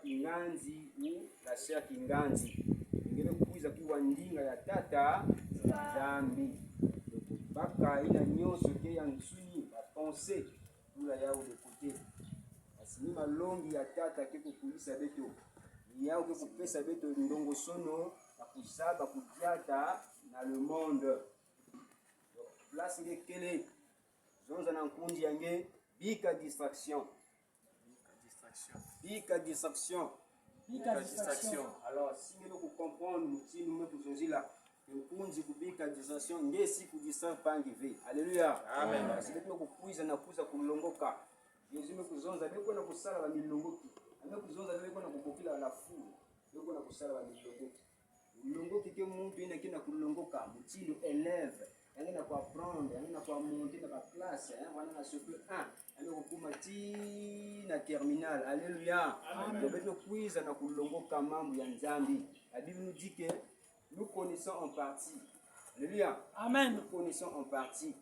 Kinganzi ou la sœur Kinganzi. Ngene kuiza kiwa ndinga ya tata Zambi. Baka ina nyonso ke ya nsuni la pensée tula yao de côté. Asini malongi ya tata ke kukulisa beto. Yao ke kupesa beto ndongo sono akuzaba kudiata na le monde. Place ile kele zonza na nkundi yange bika distraction. Bika distraction. Alors si nous comprendre si nous me kuzozila nkundi kubika distraction ngesi kudistra pangive. Alléluia. Amen. Si beto kukuiza na kuza kulongoka. Yesu me kuzonza beko na kusala ba milongoki. Ame kuzonza beko na kubokila la fu. Beko na kusala ba milongoki. Milongoki ke muntu ina kina kulongoka mutindo élève. Yangena kwa apprendre, yangena kwa monter dans la classe, wana na surtout 1, yangena kukuma ti na terminal. Alléluia. Amen. Beto kuiza na kulongoka mambo ya Nzambi. La Bible nous dit que nous connaissons en partie. Alléluia. Amen. Nous connaissons en partie.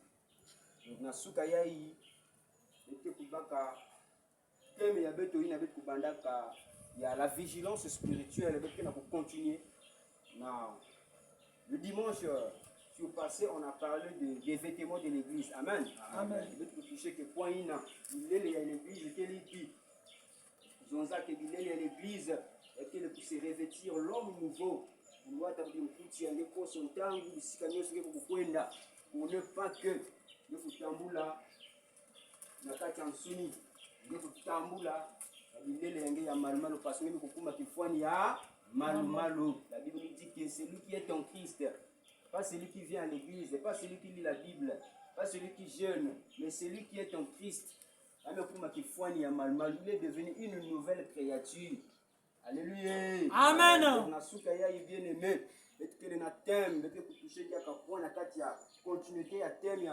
Donc na suka yai ete kubaka teme ya beto ina beto kubandaka ya la vigilance spirituelle beto na continuer na le dimanche au passé, on a parlé des vêtements de l'église. Amen. Amen. Je vais te toucher que point il y a l'église, quel est qui ils ont ça que l'église et qu'elle puisse revêtir l'homme nouveau. On doit t'avoir une petite année pour son temps, vous si quand vous savez pour quoi pour ne pas que le tamboula na kati en suni, le tamboula il y a mal mal parce que nous pouvons qu'il faut y a mal malo. La Bible nous dit que c'est lui qui est en Christ. Pas celui qui vient à l'église, pas celui qui lit la Bible, pas celui qui jeûne, mais celui qui est en Christ. Il est devenu une nouvelle créature. Alléluia. Amen. On a bien aimé. Continuité à thème,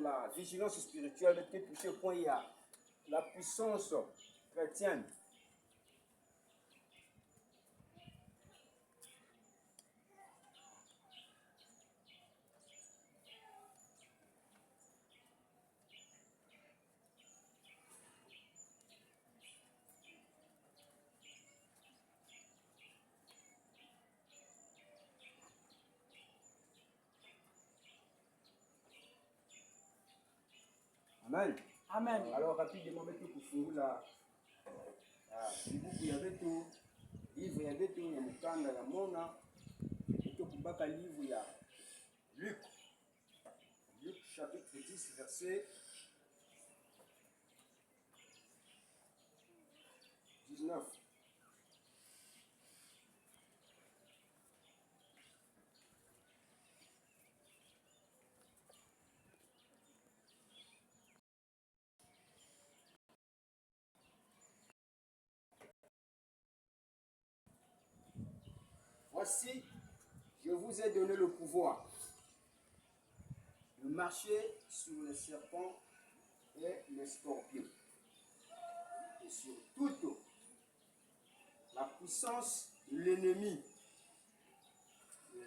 la vigilance spirituelle, il y a la puissance chrétienne. Amen. Amen. Alors rapidement mettez kufungula buku ya betu livre ya betu ya mukanda ya mona mettez kubaka livre ya Luc chapitre 10 verset 19. Voici, je vous ai donné le pouvoir de marcher sur les serpents et les scorpions et sur toute la puissance de l'ennemi.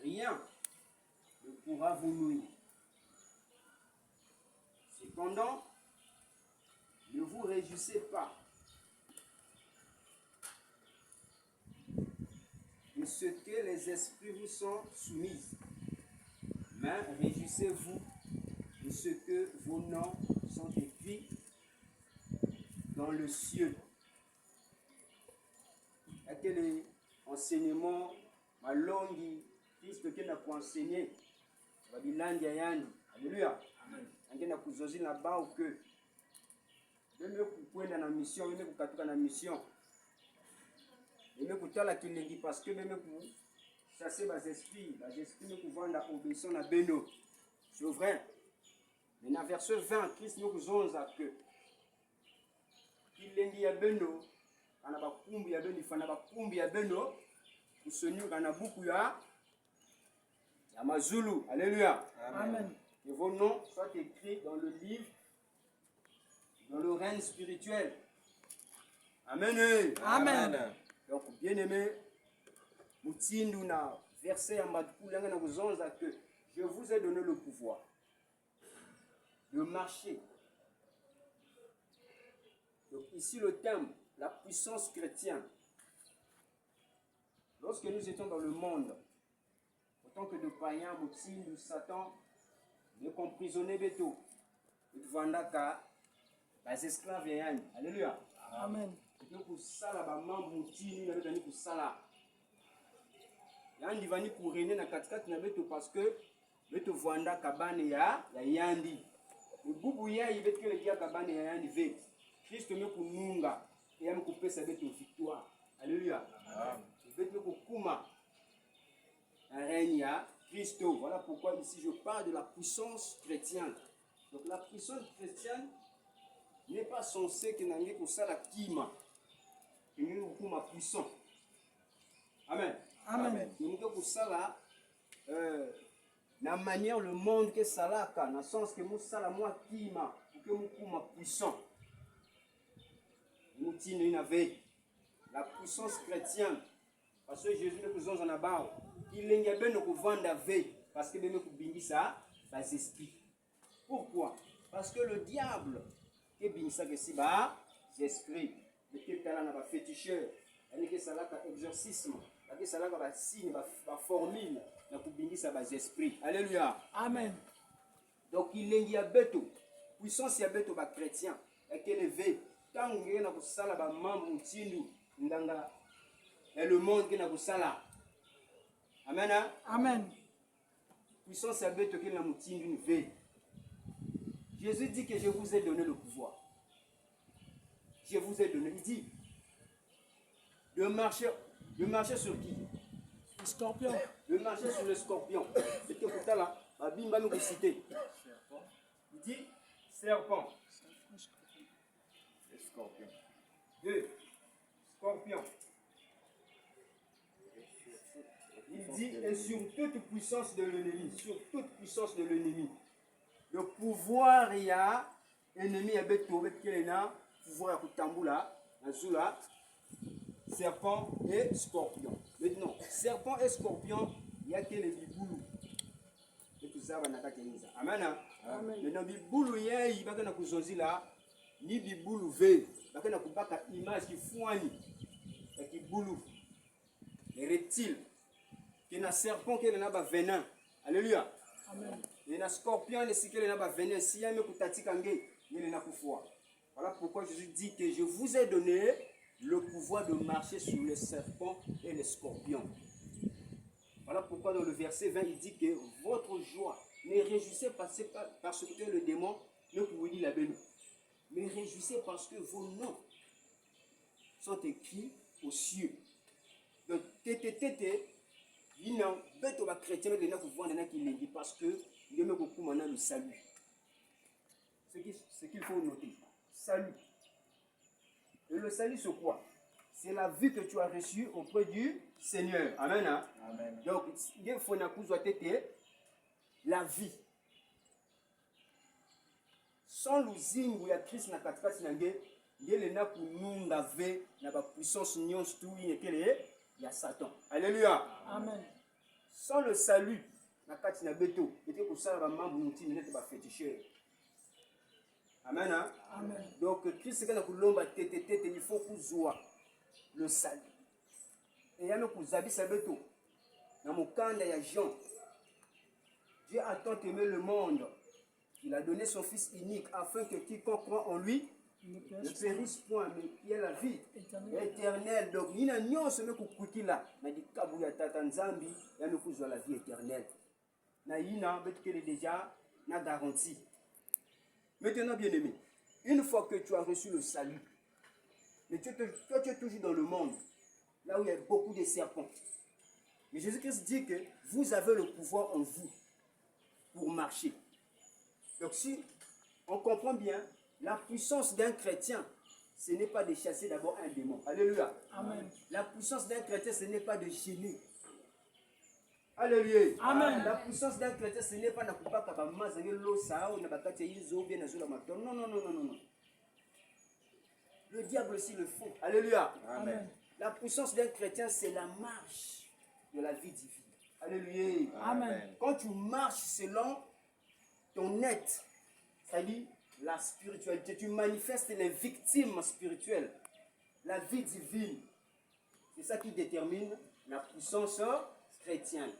Rien ne pourra vous nuire. Cependant, ne vous réjouissez pas de ce que les esprits vous sont soumis, mais réjouissez-vous de ce que vos noms sont écrits dans le ciel. À quel enseignement malongi Christ qui n'a pas enseigné Babilandi ayandi. Alléluia. Angena kuzozi na bao que même kukwenda na mission, même kukatuka na mission. Même kutala kilengi parce que même ku chasser les esprits nous pouvons obéissance à beno. C'est vrai. Mais dans verset 20 Christ nous kuzonza que kilengi ya beno ana bakumbi ya beno fana bakumbi ya beno kusonyuka na buku ya Mazulu. Alléluia. Amen. Que vos noms soient écrits dans le livre, dans le règne spirituel. Amen. Amen. Donc, bien aimé, Moutindu na verset en Madkoulanga na kuzonza que je vous ai donné le pouvoir de marcher. Donc, ici le thème la puissance chrétienne. Lorsque nous étions dans le monde, autant que de païens, moutines, de Satan, de comprisonnés, beto, de vandaka, les esclaves yann. Alléluia. Amen. Nous kusala ba mambo moutini na beto ni kusala. Yandi vani kurene na katikati na beto parce que beto vandaka bane ya yandi. Le bubu ya beto le dia kabane ya yandi ve. Christ me kununga et ya me kupesa beto victoire. Alléluia. Amen. Beto kuma un règne à Christo. Voilà pourquoi ici je parle de la puissance chrétienne. Donc la puissance chrétienne n'est pas censée que n'ayez que ça la kima. Que nous kuma puissant. Amen. Amen. Nous avons que ça là la manière le monde que ça là dans le sens que nous ça la moi kima pour que nous kuma puissant. Nous tinons une veille. La puissance chrétienne. Parce que Jésus nous faisons en abat. Il est bien de vendre veille parce que nous bingis ça les esprits. Pourquoi? Parce que le diable qui bingis ça que si bas esprit, le qui talent n'a pas féticheur, il que ça là exorcisme, il que ça là pas signe, pas formule, n'a pas bingis ça les esprits. Alléluia. Amen. Donc il est a beto puissance ya beto ba chrétien et que levé tant ngé na ko sala ba mambo ntindu ndanga et le monde qui n'a pas ça. Amen. Hein? Amen. Puissance à bête qui n'a pas d'une veille. Jésus dit que je vous ai donné le pouvoir. Je vous ai donné. Il dit de marcher sur qui? Le scorpion. De marcher sur le scorpion. C'est que pour ça là, ma bimba nous citer. Il dit serpent. Le scorpion. Deux. Scorpion. Il dit, et sur toute puissance de l'ennemi, sur toute puissance de l'ennemi. Le pouvoir, il y a ennemi à Beto, pouvoir à Kutamboula, Azula, serpent et scorpion. Maintenant, serpent et scorpion, il y a que les biboulous. Et tout ça, on a qu'à dire ça. Amen. Maintenant, biboulou, il y a une kuzonzi là, ni biboulou ve, il y a une image qui fouani, qui boulou, les reptiles. Il y a un serpent qui a un venin. Alléluia. Amen. Il y a un scorpion qui a un venin. Si il y a un kutatikangé, il y a un pouvoir. Voilà pourquoi Jésus dit que je vous ai donné le pouvoir de marcher sur les serpents et les scorpions. Voilà pourquoi dans le verset 20, il dit que votre joie, ne réjouissez pas parce que le démon ne vous dit la belle. Mais réjouissez parce que vos noms sont écrits aux cieux. Donc, il y a un chrétien qui parce que il y a le salut. Ce qu'il faut noter. Salut. Et le salut, c'est quoi? C'est la vie que tu as reçue auprès du Seigneur. Amen. Hein? Amen. Donc, il faut la vie. Sans l'usine où il y a Christ na katikati na nge, il y a une puissance il y a Satan. Alléluia. Amen. Sans le salut, na kati na beto, était pour ça la maman mouti n'était pas féticheur. Amen. Hein? Amen. Donc Christ quand ku lomba tete il faut ku zoa le salut. Et ya no ku zabisa beto. Na mokanda ya Jean. Dieu a tant aimé le monde qu'il a donné son fils unique afin que quiconque croit en lui ne périsse point, mais qui ait la vie éternelle. Donc, il y a un nyonso me kukuki là, mais du kabu ya tata nzambi, il y a nous pour la vie éternelle. Na yina betkele déjà na garantie. Maintenant bien aimé, une fois que tu as reçu le salut, mais toi tu es toujours dans le monde, là où il y a beaucoup de serpents. Mais Jésus-Christ dit que vous avez le pouvoir en vous pour marcher. Donc si on comprend bien, la puissance d'un chrétien, ce n'est pas de chasser d'abord un démon. Alléluia. Amen. La puissance d'un chrétien, ce n'est pas de gêner. Alléluia. Amen. La puissance d'un chrétien, ce n'est pas de couper la maman, de l'eau, ça, ou de battre les eaux, bien la matin. Non, non, non, non, non. Le diable aussi le fait. Alléluia. Amen. La puissance d'un chrétien, c'est la marche de la vie divine. Alléluia. Amen. Quand tu marches selon ton être, c'est-à-dire la spiritualité, tu manifestes les victimes spirituelles. la vie divine. C'est ça qui détermine la puissance chrétienne.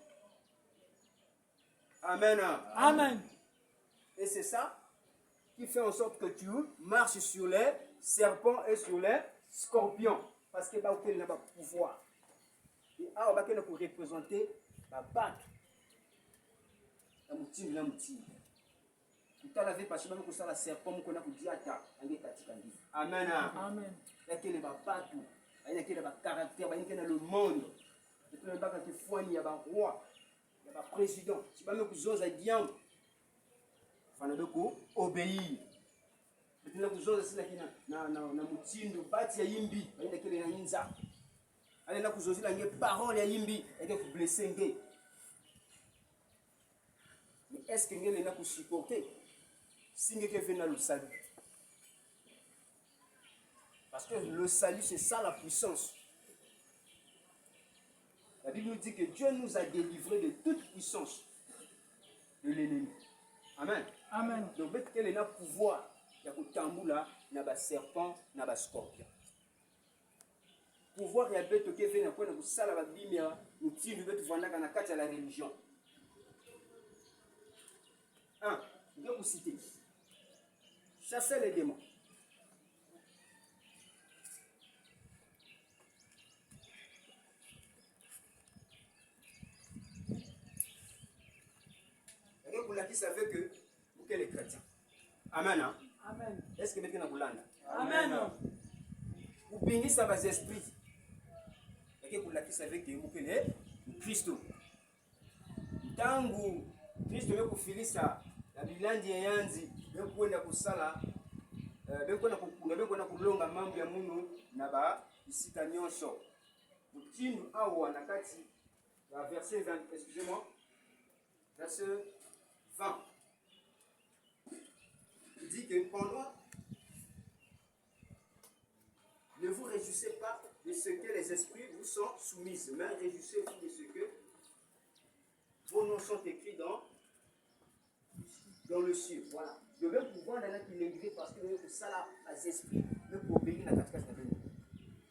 Amen. Amen. Et c'est ça qui fait en sorte que tu marches sur les serpents et sur les scorpions. Parce que il n'a pas pouvoir. Et alors, il pour représenter la bague. La moutine, la moutine. Tout à l'heure, parce que même ça, la serpent, on a dit Amen. Amen. Il y a qui est bague. Il y a qui est caractère. Il y a qui est dans le monde. Il y a qui est il y a un roi. Il y a un président. Si pas même que vous avez dit, il faut obéir. Maintenant, vous avez dit na mutindo bati ya yimbi, il y a qui est na inza. Allez là, vous avez dit parole ya yimbi, il y a qui blessé. Mais est-ce que vous avez supporté si vous avez fait le salut? Parce que le salut, c'est ça la puissance. La Bible nous dit que Dieu nous a délivrés de toute puissance de l'ennemi. Amen. Amen. Donc, quel est le pouvoir? Il y a un tamboula, il y a un serpent, il y a un scorpion. Pouvoir, il y a un bête qui fait un peu de salle à la bimia, nous tire le bête vendre dans la carte à la religion. Un, je vais vous citer. Chasser les démons. Qui savait que vous êtes les chrétiens. Amen. Hein? Amen. Est-ce que vous êtes dans Amen. Vous bénissez vos esprits. Et que vous savez que vous êtes Christ. Tangu Christ veut vous filer ça. La bilandi yanzi veut kwenda kusala veut kwenda kulonga mambo ya Mungu na ba isika nyonso. Mutindo awa na kati la verset 20, excusez-moi. Verset 20. Il dit que pendant, ne vous réjouissez pas de ce que les esprits vous sont soumis, mais réjouissez-vous de ce que vos noms sont écrits dans le ciel. Voilà. Je vais pouvoir dans qui l'aider parce que ça là, les esprits ne peuvent obéir à la catastrophe de nous.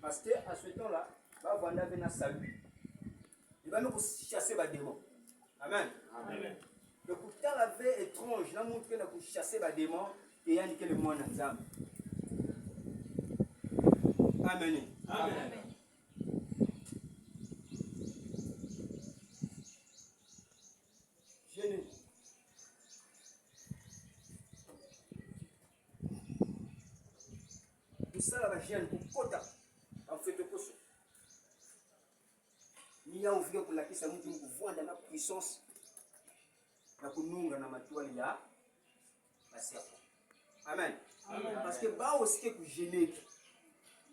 Parce qu'à ce temps-là, va avoir un salut. Il va nous chasser les démons. Amen. Amen. Le pourtant la vie étrange, la montre que nous chasser les démons et il y a le monde en Zam. Amen. Amen. Gêné. Pour ça, la gêne, pour quota, en fait, de quoi? Il y a ouvert pour la qui s'amuse pour voir dans la puissance. Na kununga na matuali ya serpent. Amen. Amen. Parce que ba aussi que gêner.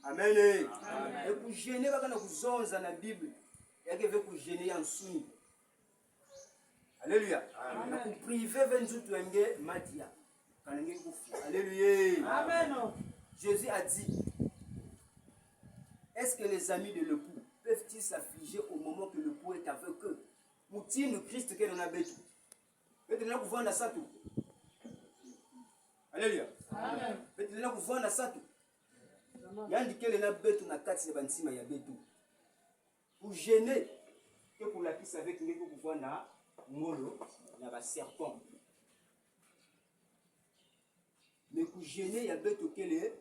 Amen. Et pour gêner ba kana kuzonza na Bible. Yake veut pour gêner en suni. Alléluia. Na pour priver venzu tuenge madia. Kanenge kufu. Alléluia. Amen. Jésus a dit, est-ce que les amis de l'époux peuvent-ils s'affliger au moment que l'époux est avec eux? Moutine Christ qu'elle en a bétu. Peut-être que vous vendez ça tout. Alléluia. Amen. Peut-être que vous vendez ça tout. Il y a indiqué que les bêtes na kati ya nsima ya betu. Pour gêner que pour la qui savait que vous vendez molo na ba serpent. Mais pour gêner il y a bête auquel est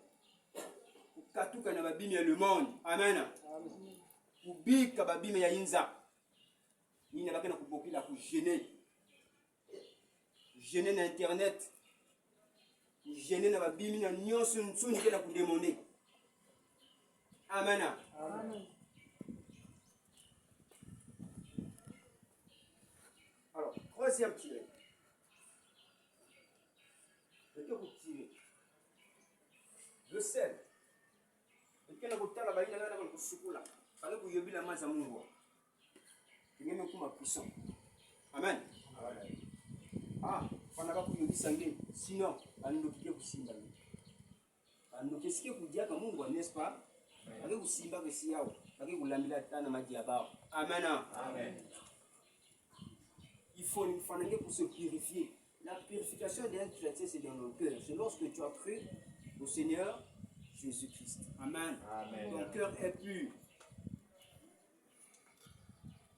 pour katuka na babimi ya le monde. Amen. Pour bika babimi ya inza. Il n'y a pas pour bokila pour gêner. Gêner na internet. Gêner na babimi na nyonso nsuni ke na pour demander. Amen. Amen. Alors, troisième tiré. Le que vous tirez. Le sel. Le que vous tirez la baïna là dans le soukoula. Fallait que vous yobi la main à mon voix. Il y a même comme puissant. Amen. Ah, on a pas pour yobi sanguin. Sinon, on ne peut pas simba. On ne qu'est-ce que vous dites à mon voix, n'est-ce pas? Allez vous simba que si yao. Allez vous l'amila tana madiaba. Amen. Amen. Il faut pour se purifier. La purification d'un chrétien, c'est dans le cœur. C'est lorsque tu as cru au Seigneur Jésus-Christ. Amen. Amen. Ton cœur est pur.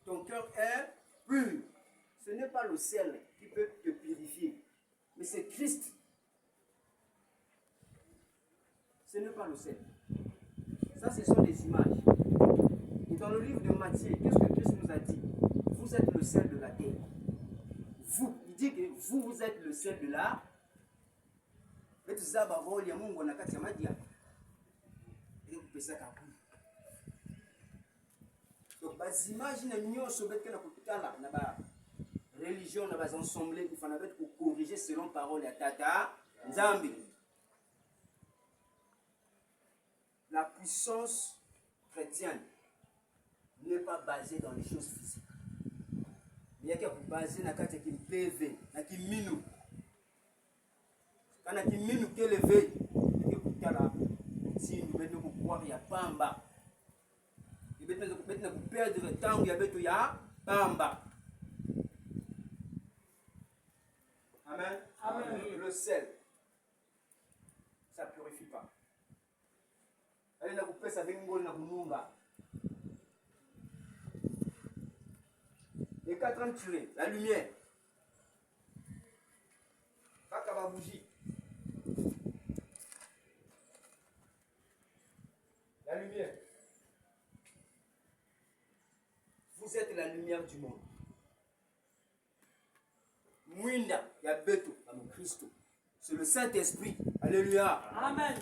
Ton cœur est pur. Ce n'est pas le sel qui peut te purifier, mais c'est Christ. Ce n'est pas le sel. Ça, ce sont des images. Et dans le livre de Matthieu, qu'est-ce que Christ nous a dit? Vous êtes le sel de la terre. Vous, il dit que vous êtes le sel de la terre. Donc, les images de religion, il faut corriger selon parole de Tata Nzambi. La puissance chrétienne n'est pas basée dans les choses physiques. Il y a quelque basé dans le PV, dans le minou. Quand il y a minou qui est levé, il y a croire qu'il y a pamba. Il y a perdre le temps, il y a pamba. Amen. Amen. Le sel, ça ne purifie pas. Allez, na kupesa vingo na kununga. Les 4 ans tirés, la lumière. Pas qu'à bougie. La lumière. Vous êtes la lumière du monde. Mwinda, ya beto, dans Christ. C'est le Saint-Esprit. Alléluia. Amen.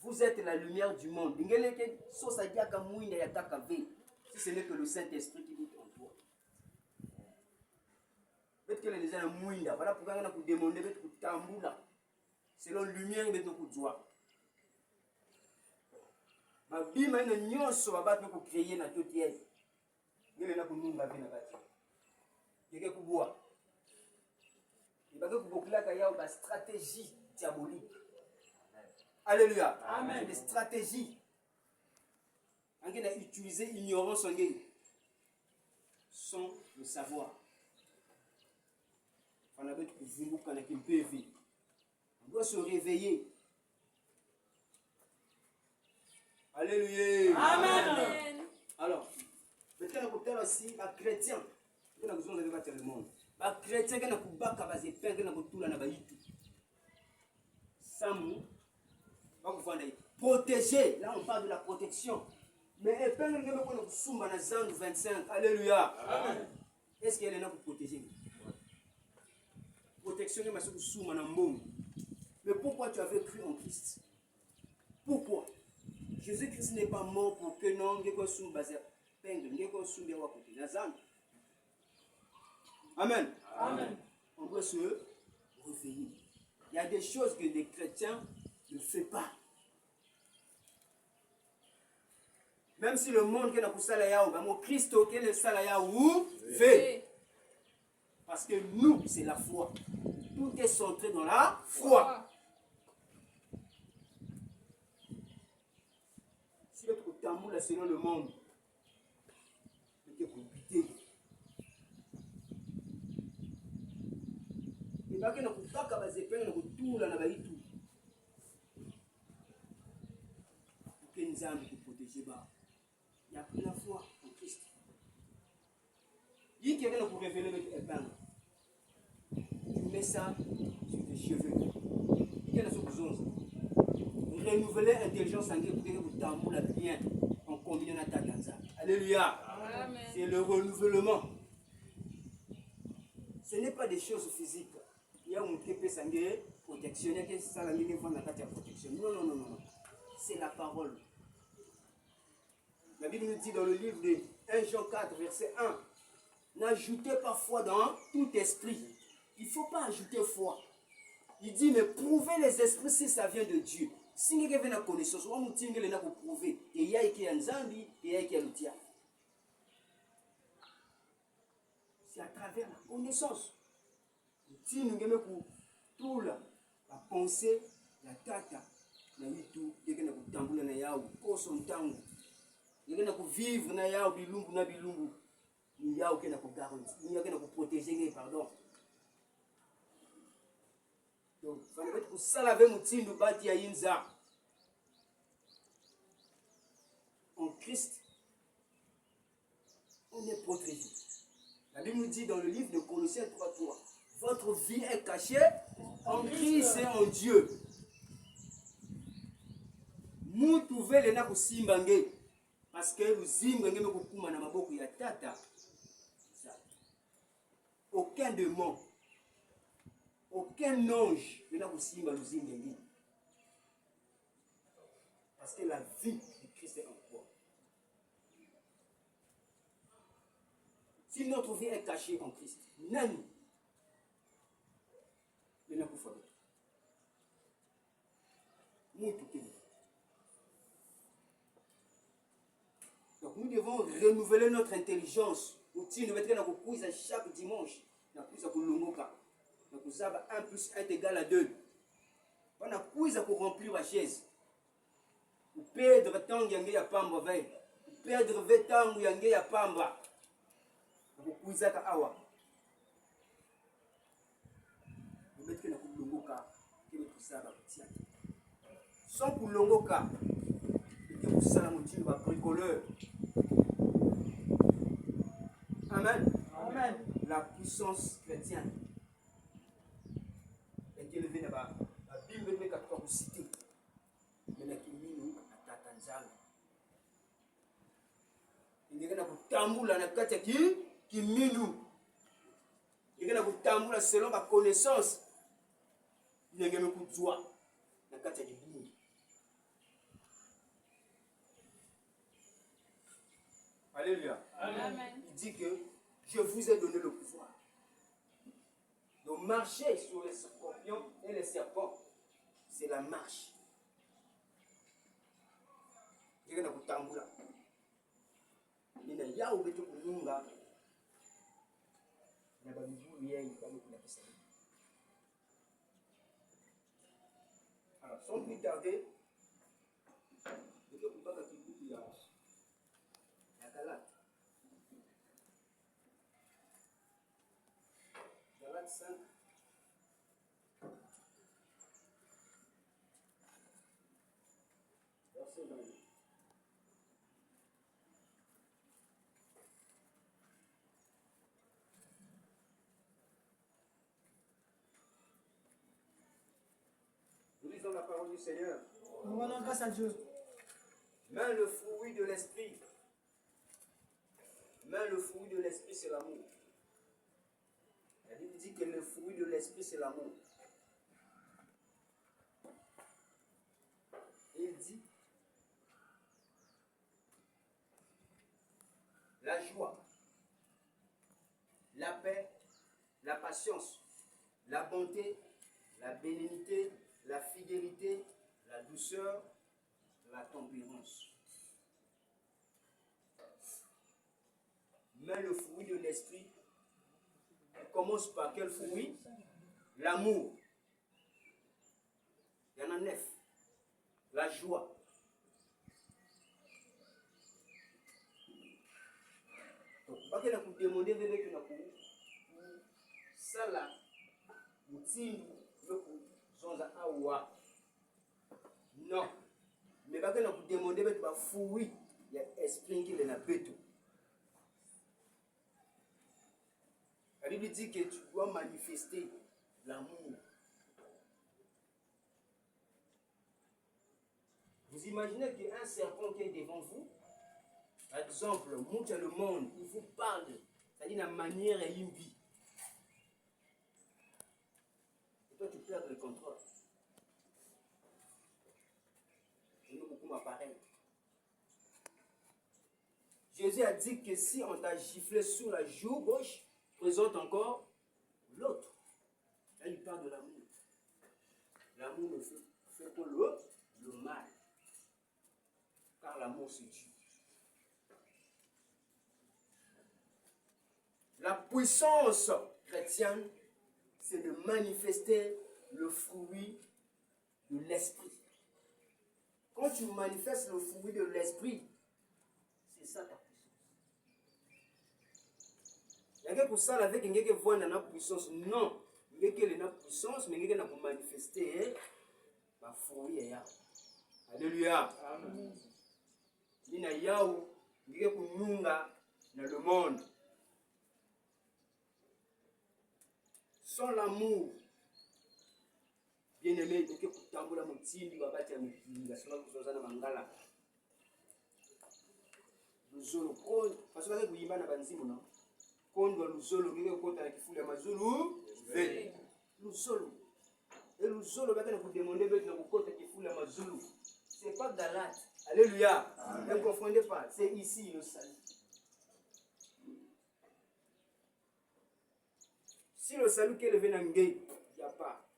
Vous êtes la lumière du monde. Si ce n'est que le Saint-Esprit qui vit en toi. Peut-être que les gens sont voilà pourquoi on a demandé de tamboula. Selon lumière de notre joie. Ma vie m'a une nyonso va battre pour créer na tout hier. Il y a pour nous baver na bâti. Il y a que boire. Il y a que beaucoup là qu'il y a une stratégie diabolique. Alléluia. Amen. C'est des stratégies. On a utilisé l'ignorance sans le savoir. On doit se réveiller. Alléluia. Amen. Alors, peut-être aussi, les chrétiens, qui ont besoin de battre le monde. Les chrétiens qui ont protéger. Là, on parle de la protection. Mais dans 25. Alléluia. Amen. Est-ce qu'elle est là pour protéger? Protection, mais pourquoi tu avais cru en Christ? Pourquoi? Jésus-Christ n'est pas mort pour que non, Amen. Amen. On doit se réveiller. Il y a des choses que les chrétiens ne font pas. Même si le monde qui est dans le salaya ou Christ qui est le salaya ou fait. Parce que nous, c'est la foi. Tout est centré dans la foi. Si votre tambour est selon le monde, c'est compliqué. Et bien que nous ne pouvons pas nous tout là na tout. Pour que nous ayons de protéger bas. Il y a pris la foi en Christ. Il y a quelqu'un pour révéler notre épingle. Tu mets ça sur tes cheveux. Il y a des choses. Renouveler l'intelligence sanguine pour que vous tambourez bien en combinant à ta danza. Alléluia. C'est le renouvellement. Ce n'est pas des choses physiques. Il y a un TP sanguin protection. Il y a ça la ligne de la protection. Non. C'est la parole. La Bible nous dit dans le livre de 1 Jean 4, verset 1, n'ajoutez pas foi dans tout esprit. Il ne faut pas ajouter foi. Il dit, mais prouvez les esprits si ça vient de Dieu. Si vous avez une connaissance, on nous tient pour prouver. Et il y a qui est en Zambi, et il y a qui est l'outil. C'est à travers la connaissance. Si nous avons pour tout la pensée, la tata, la tout, il y a qui tamboula na yao, ko son tango. Il y a qui vivre na yao bilumbu na bilumbu. Il y a qui na ko garantir, il y a qui na ko protéger, pardon. Donc, il faut que ça lave moutindo bati ya inza. En Christ, on est protégé. La Bible nous dit dans le livre de Colossiens 3:3, votre vie est cachée en Christ et en Dieu. Mutu vele na kusimba nge parce que luzimba nge mekukuma na maboko ya tata. Aucun démon, aucun ange ne na kusimba luzimba nge. Parce que la vie de Christ est en toi. Si notre vie est cachée en Christ, nani ne na kufa. Mutu kini. Donc nous devons renouveler notre intelligence. Nous devons mettre chaque dimanche. Nous devons 1 plus 1 égale à 2. On a pour remplir la chaise. Nous perdre temps yangé ya pamba veille. Nous perdre temps yangé ya pamba. Nous puisa ka awa. Nous mettre na kulongoka que nous ça va tiens. Sans kulongoka. Nous ça motive va bricoleur. Amen. Amen. La puissance chrétienne est élevée là-bas. La Bible met qu'à toi citer. Mais la kiminu à Tanzanie. Il y a un tamboula na kati ki kiminu. Il y a un tamboula selon ma connaissance. Il y a un coup de joie na kati ki kiminu. Alléluia. Amen. Il dit que je vous ai donné le pouvoir de marcher sur les scorpions et les serpents. C'est la marche. Il y a un tamboula. Il y a un peu de kununga. Il y a un peu de alors, sans plus tarder, je vais vous parler de la Galate. Galate 5. Verset 20. Nous lisons la parole du Seigneur. Nous rendons grâce à Dieu. Mais le fruit de l'esprit. Mais le fruit de l'esprit, c'est l'amour. La Bible dit que le fruit de l'esprit, c'est l'amour. Et il dit la joie, la paix, la patience, la bonté, la bénignité, la fidélité, la douceur, la tempérance. Mais le fruit de l'esprit, il commence par quel fruit? L'amour. Il y en a 9. La joie. Donc, pas que vous demandez de ça là, vous non. Mais pas que vous demandez de fruit, il y a esprit qui est dans le tout. La Bible dit que tu dois manifester l'amour. Vous imaginez qu'un serpent qui est devant vous, par exemple, monte le monde, il vous parle, c'est-à-dire la manière et une vie. Et toi, tu perds le contrôle. Je n'ai beaucoup m'appareil. Jésus a dit que si on t'a giflé sur la joue gauche, présente encore l'autre. Là, il parle de l'amour. L'amour ne fait que le mal. Car l'amour se tue. La puissance chrétienne, c'est de manifester le fruit de l'esprit. Quand tu manifestes le fruit de l'esprit, c'est ça ta puissance. Il y a quelque chose avec une puissance. Non. ngeke na puissance mais ngeke na ko manifester ba fruit ya. Alléluia. Amen. Nina yao ngeke kununga na le monde. Sans l'amour, bien aimé, ngeke kutambola mutindi babati ya mukinga sima kuzozana mangala. Luzolo kondo parce que kuyimba na banzimu no. Kondo luzolo ngeke kota na kifuli ya mazulu ve. Luzolo. Et luzolo bakana ku demander betu na kukota kifuli ya mazulu. C'est pas Galate. Alléluia. Ne confondez pas, c'est ici le salut. Si le salut qui est levé dans il n'y a pas.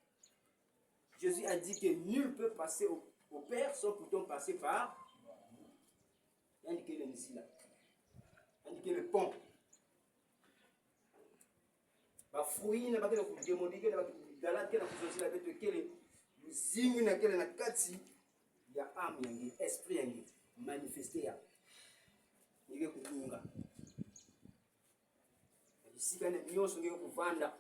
Jésus a dit que nul peut passer au Père sans pourtant passer par. Il a indiqué le Messie là. Il a indiqué le pont. Bah, fruit, n'a pas que vous demander que la Galate, que la puissance la bête, que le zing, n'a que la katsi, il y a âme, il y a esprit, il y a manifesté. Il y a kutunga. Ici, quand les millions sont venus pour vendre,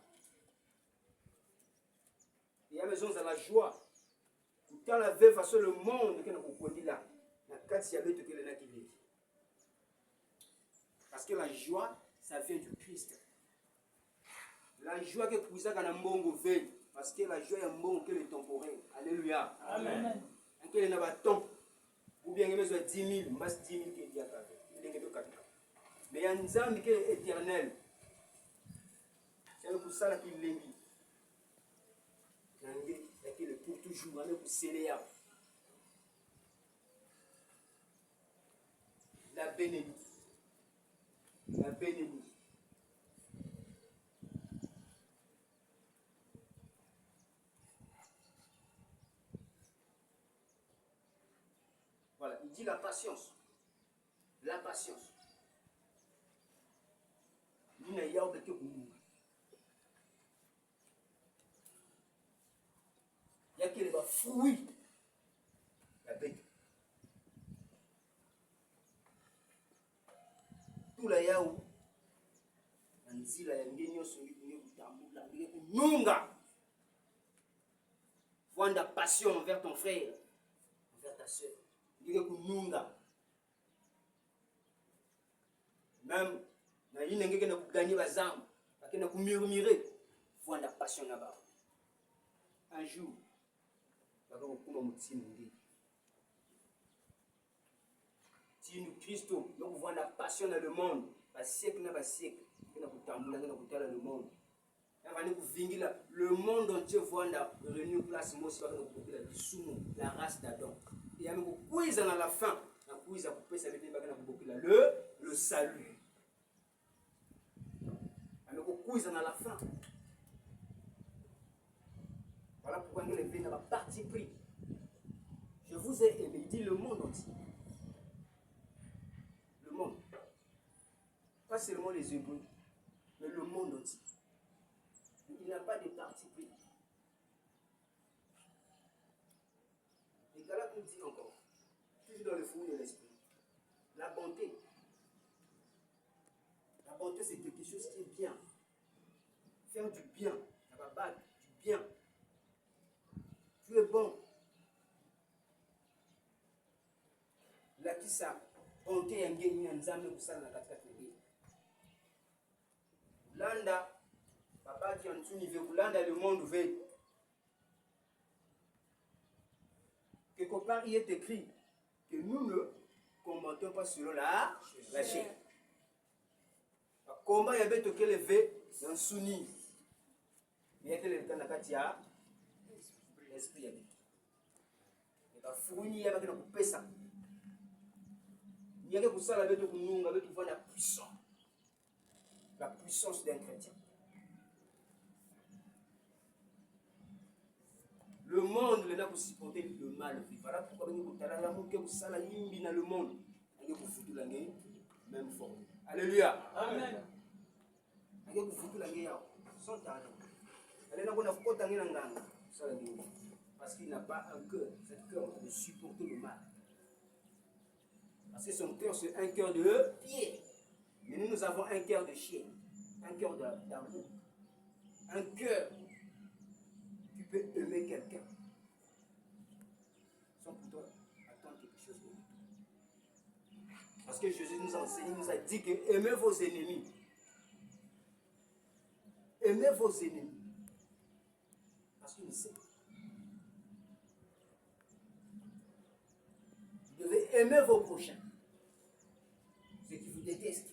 il y a besoin de la joie. Quand la veuve face le monde, quand on dit là, la carte, il y a besoin de quelqu'un qui vit. Parce que la joie, ça vient du Christ. La joie que vous avez dans le monde veille, parce que la joie est un monde qui est temporaire. Alléluia. Amen. Quand il y a un temps, ou bien il y a 10 000, mais 10 000 qui est déjà mais il y a un âme qui est éternel. C'est pour ça qu'il l'a mis. Il est pour toujours, il est pour sceller. La bénédiction. La bénédiction. Voilà, il dit la patience. La patience. Il y a des il y a qui va fruit la bête. Tout la yaou, anzila ya ngenyo songi kunye kutambula, ngeke kununga. Vanda passion envers ton frère, envers ta soeur. Ngeke kununga. Même na yine ngeke na kuganye bazam, akena kumurmurer, vanda passion là-bas. Un jour si nous Christo, nous voyons la passion dans le monde, le siècle, nous le monde. Le monde entier voit la réunion place, la race d'Adam. Et à nous quiz à la fin, le salut. À nous quiz à la fin. Voilà pourquoi il est dans parti pris. Je vous ai aimé. Il dit le monde entier. Le monde. Pas seulement les Hébreux, mais le monde entier. Il n'y a pas de parti pris. Et Galates nous dit encore, toujours dans le fruit de l'esprit, la bonté. La bonté, c'est quelque chose qui est bien. Faire du bien. Ça va battre du bien. Tu es bon. La qui ça, bonté et ngeni nzambe kusala katika kile. Landa, papa qui en dessous niveau Landa le monde veille. Quelque part il est écrit que nous ne combattons pas selon la chair. Le combat il y avait tout que levé dans Souni. Il y a que le temps d'Akatia. L'esprit avec. Et la fourni il y a que nous couper ça. Il y a que ça avec nous avec voir la puissance d'un chrétien. Le monde est là pour supporter le mal. Voilà pourquoi nous avons l'amour que vous savez dans le monde. Vous foutu la guerre même forme. Alléluia. Amen. Vous foutu la guerre sans talent. Elle n'a pas de parce qu'il n'a pas un cœur, cet cœur de supporter le mal. Parce que son cœur, c'est un cœur de pierre. Mais nous avons un cœur de chien, un cœur d'amour, un cœur peux aimer quelqu'un sans pourtant attendre quelque chose de lui. Parce que Jésus nous a enseigné, nous a dit que aimez vos ennemis. Aimez vos ennemis. Parce qu'il sait. Vous devez aimer vos prochains. Ceux qui vous détestent.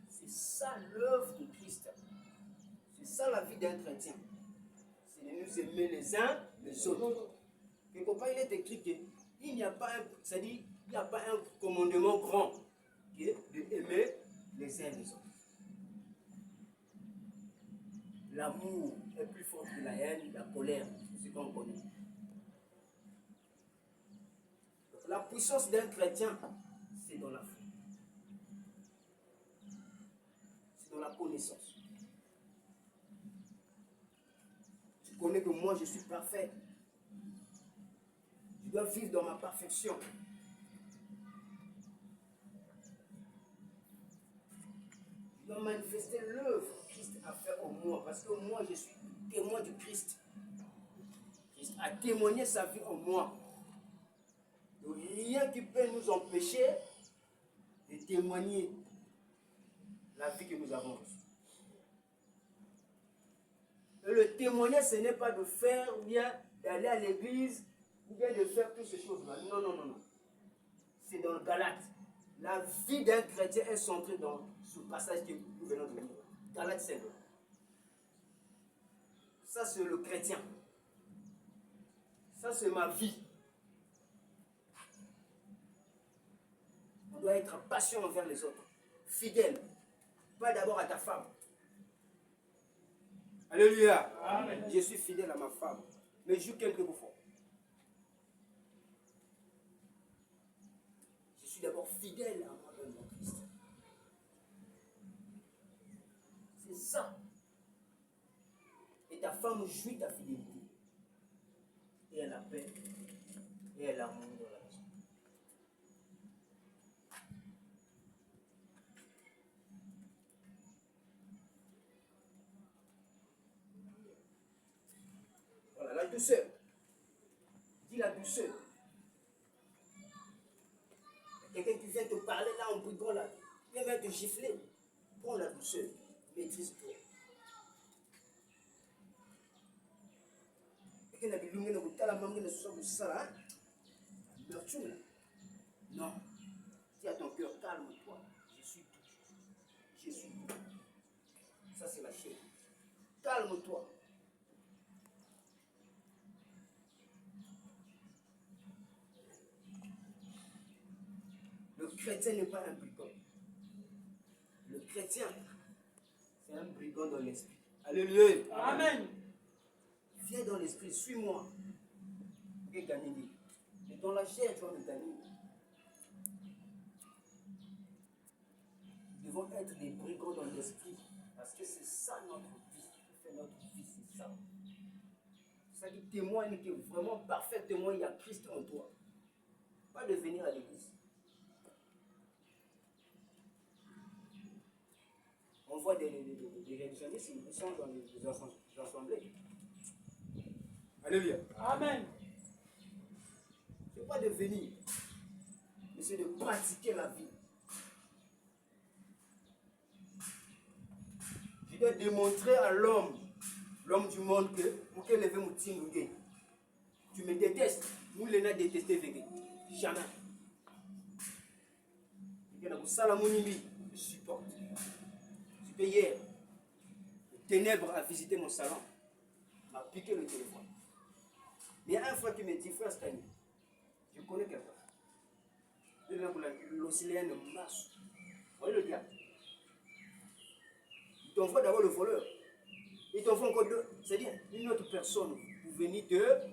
C'est ça l'œuvre de Christ. C'est ça la vie d'un chrétien. C'est de nous aimer les uns les autres. Quelque part, il est écrit qu'il n'y a pas un, c'est-à-dire, il n'y a pas un commandement grand qui est d'aimer les uns les autres. L'amour est plus fort que la haine, la colère, c'est ce qu'on connaît. Donc, la puissance d'un chrétien, c'est dans la foi. C'est dans la connaissance. Tu connais que moi je suis parfait. Je dois vivre dans ma perfection. Je dois manifester l'œuvre que Christ a fait en moi. Parce que moi, je suis témoin du Christ. Christ a témoigné sa vie en moi. Donc, rien qui peut nous empêcher de témoigner la vie que nous avons reçue. Et le témoigner, ce n'est pas de faire ou bien d'aller à l'église ou bien de faire toutes ces choses-là. Non, non, non, non. C'est dans le Galate. La vie d'un chrétien est centrée dans ce passage que nous venons de lire. Galate 5. Ça, c'est le chrétien. Ça, c'est ma vie. On doit être patient envers les autres. Fidèle. Pas d'abord à ta femme. Alléluia. Amen. Je suis fidèle à ma femme. Mais je joue quelques fois. Je suis d'abord fidèle à moi-même en Christ. C'est ça. Et ta femme jouit ta fidélité. Et elle a paix. Et elle a l'amour dans la maison. Voilà, la douceur. Dis la douceur. Quelqu'un qui vient te parler là en brigand là, il vient te gifler. Prends la douceur. Maîtrise-toi. Quelqu'un qui vient te la maman de ça. Non. Dis à ton cœur, calme-toi. Je suis tout. Je suis tout. Ça, c'est la chair. Calme-toi. Le chrétien n'est pas un brigand. Le chrétien, c'est un brigand dans l'esprit. Alléluia. Amen. Viens dans l'esprit, suis-moi. Et gagner. Mais dans la chair, tu vas me gagner. Nous devons être des brigands dans l'esprit. Parce que c'est ça notre vie. C'est notre vie, c'est ça. C'est ça qui témoigne que vraiment parfait témoin, il y a Christ en toi. Pas de venir à l'église. On voit des religionnistes, ils sont dans les assemblées. Alléluia. Amen. Ce n'est pas de venir, mais c'est de pratiquer la vie. Je dois démontrer à l'homme du monde que pour qu'il lève mon team, tu me détestes. Nous, les n'a détesté, jamais. Je supporte. Hier, le ténèbre a visité mon salon, m'a piqué le téléphone. Mais il y a un frère qui me dit, frère Stani, je connais quelqu'un. L'Océan marche. Vous voyez le diable. Il t'envoie d'abord le voleur. Il t'envoie encore deux. C'est-à-dire une autre personne pour venir te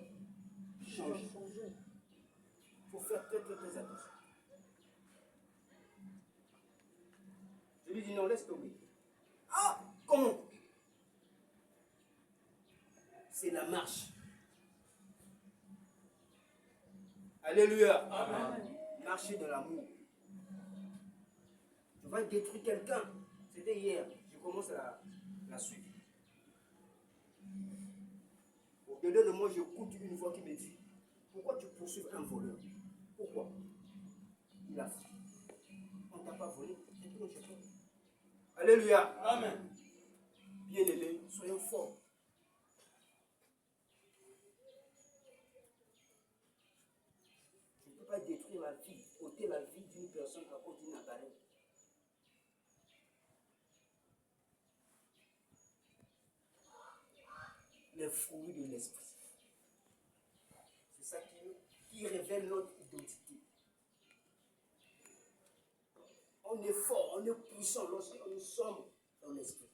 changer. Il faut faire très très très attention. Je lui dis non, laisse tomber. Ah, comment? C'est la marche. Alléluia. Amen. Marcher dans l'amour. Tu vas détruire quelqu'un. C'était hier. Je commence la suite. dedans de moi, j'écoute une voix qui me dit, pourquoi tu poursuis un voleur? Pourquoi? Il a fait. On ne t'a pas volé. Alléluia. Amen. Bien-aimés, soyons forts. Je ne peux pas détruire la vie, ôter la vie d'une personne à cause d'une appareil. Les fruits de l'esprit. C'est ça qui révèle notre identité. On est fort, on est puissant lorsque nous sommes dans l'esprit.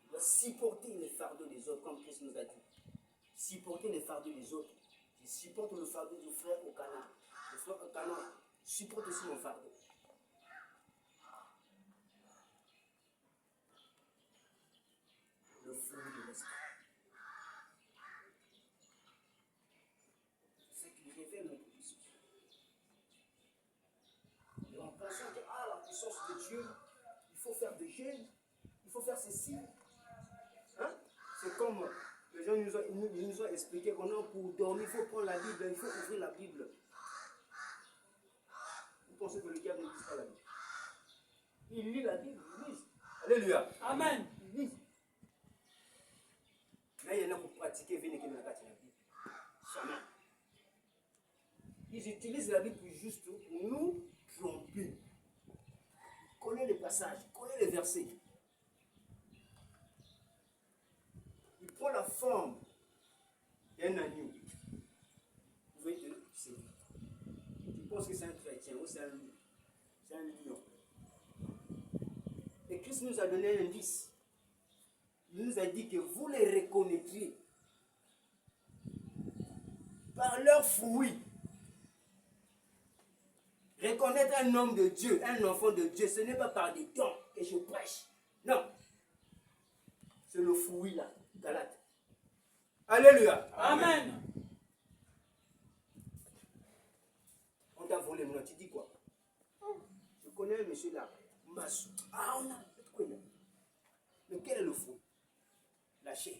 On doit supporter les fardeaux des autres, comme Christ nous a dit. Supporter les fardeaux des autres. Je supporte le fardeau du frère au canard. Le frère au canard supporte aussi mon fardeau. Le fruit de l'esprit. C'est ce qui révèle notre puissance. Et en pensant que la puissance de Dieu, il faut faire des jeûnes, il faut faire ceci. Hein? C'est comme les gens nous ont expliqué qu'on a pour dormir, il faut prendre la Bible, il faut ouvrir la Bible. Vous pensez que le diable ne lit pas la Bible? Il lit la Bible, il lit. Alléluia. Amen. Il lit. Mais il y en a pour pratiquer, venez qu'il y a la Bible. Jamais. Ils utilisent la Bible juste pour nous tromper. Connais les passages, connais les versets. Il prend la forme d'un agneau. Vous voyez que c'est lui. Tu penses que c'est un chrétien ou c'est un lion. C'est un lion. Et Christ nous a donné un indice. Il nous a dit que vous les reconnaîtriez par leurs fruits. Reconnaître un homme de Dieu, un enfant de Dieu, ce n'est pas par des dons que je prêche. Non. C'est le fruit là, Galate. Alléluia. Amen. On t'a volé, maintenant tu dis quoi? Je connais un monsieur là, Massou. Ah, on a quoi là? Mais quel est le fruit? La chair.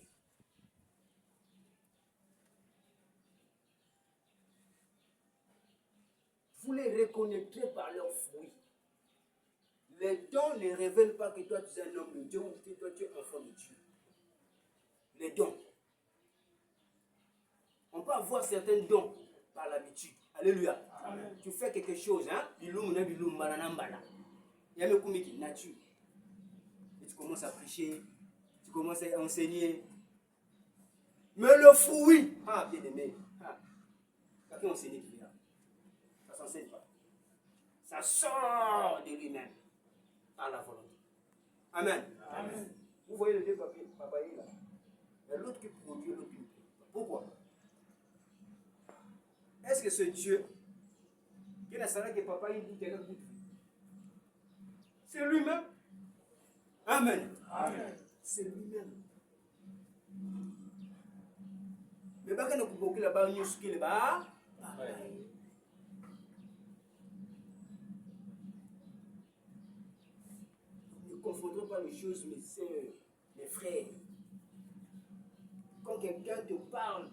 Vous les reconnaîtrez par leurs fruits. Les dons ne révèlent pas que toi tu es un homme de Dieu ou que toi tu es enfant de Dieu. Les dons. On peut avoir certains dons par l'habitude. Alléluia. Amen. Tu fais quelque chose, hein? Il y a le commis qui est nature. Et tu commences à prêcher, tu commences à enseigner. Mais le fruit, bien aimé, pas qui enseigne qui vient. Ça ne s'enseigne pas. Ça sort de lui-même par la volonté. Amen. Amen. Vous voyez les deux papayers là. Il y a l'autre qui produit, l'autre qui ne produit pas. Pourquoi? Est-ce que ce Dieu, qui n'a pas que papa il dit qu'il a goût, c'est lui-même? Amen. Amen. C'est lui-même. Mais pas qu'on a beaucoup là-bas, nous ce qu'il est bas. Ne confondons pas les choses, mes soeurs, mes frères. Quand quelqu'un te parle,